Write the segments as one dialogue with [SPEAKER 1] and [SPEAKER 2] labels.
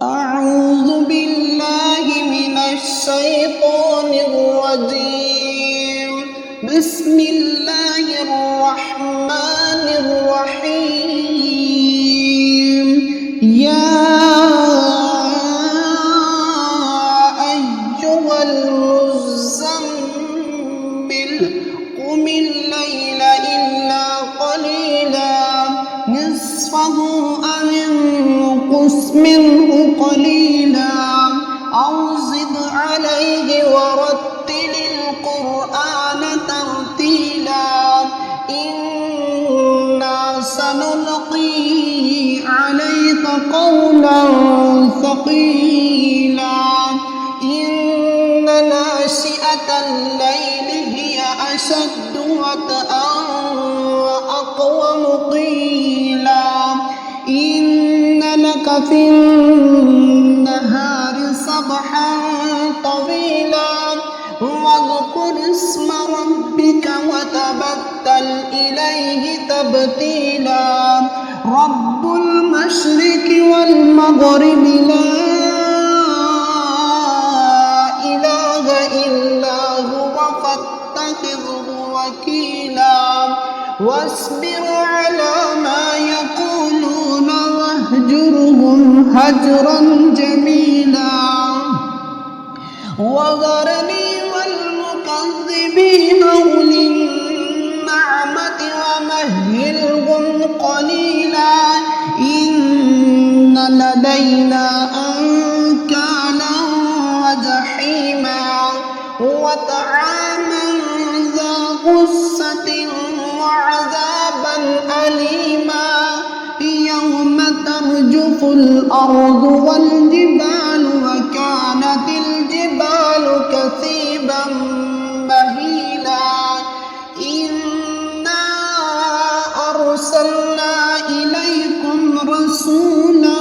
[SPEAKER 1] أعوذ بالله من الشيطان الرجيم. بسم الله الرحمن الرحيم. يا أيها المزمل قم الليل إلا قليلا نصفه أو انقص منه قليلا أو زد عليه ورتل القرآن ترتيلا إنا سنلقي عليك قولا ثقيلا إن ناشئة الليل هي أشد وطئا وأقوم قيلا إن لك في النهار سبحا طويلا واذكر اسم ربك وتبتل إليه تبتيلا رب المشرق والمغرب لا إله إلا هو فاتخذه وكيلا واصبر على ما يقولون واهجرهم هجرا جميلا وذرني والمكذبين أولي النعمة ومهلهم قليلا إن لدينا أنكالا وجحيما وطعاما ذا غصة وعذابا أليما يوم ترجف الأرض والجبال وكانت الجبال كثيبا مهيلا إنا أرسلنا إليكم رسولا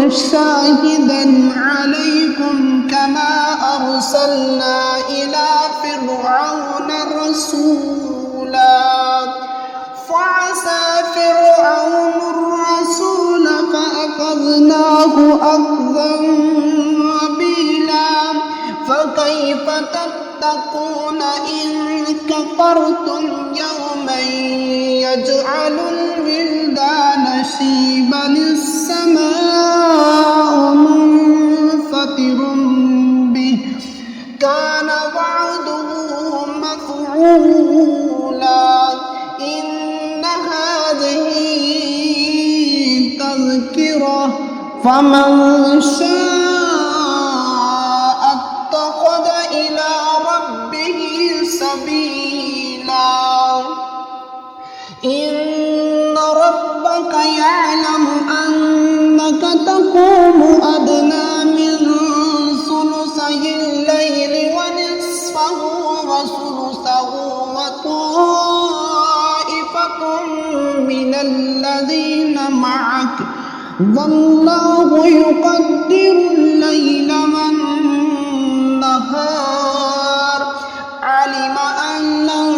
[SPEAKER 1] شاهدا عليكم كما أرسلنا إلى فرعون رسولا فعصى فرعون الرسول فأخذناه أخذا وبيلا فكيف تتقون إن كفرتم يوما يجعل الولدان شيبا السماء منفطر به كان وعده مفعولا إن هذه تذكرة فمن شاء اتخذ إلى ربه سبيلا إن ربك يعلم أنك تقوم أدنى من ثلثي الليل ونصفه وثلثه وطائفة من الذين معك والله يقدر الليل والنهار علم أن لن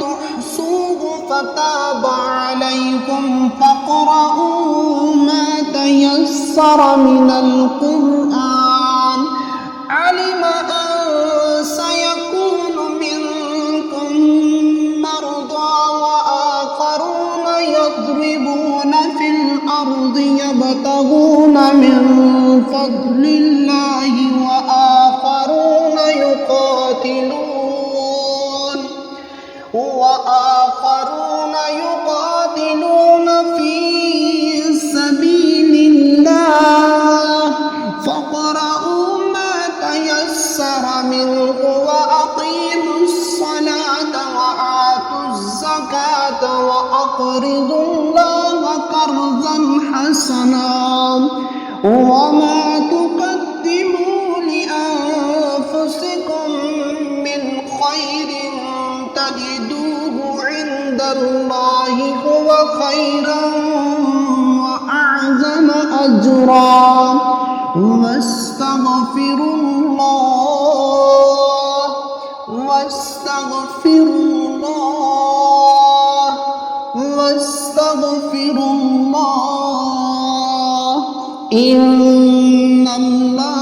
[SPEAKER 1] تحصوه فتاب عليكم فاقرؤوا ما تيسر من القرآن علم أن سيكون منكم مرضى وآخرون يضربون في الأرض يبتغون من فضل الله وآخرون يقاتلون في سبيل الله فاقرؤوا ما تيسر منه وأقيموا الصلاة وآتوا الزكاة وأقرضوا الله قرضا حسنا وما تقدموا لأنفسكم من خير تجدوه عند الله هو خيرا وأعظم أجرا واستغفروا الله إن إن الله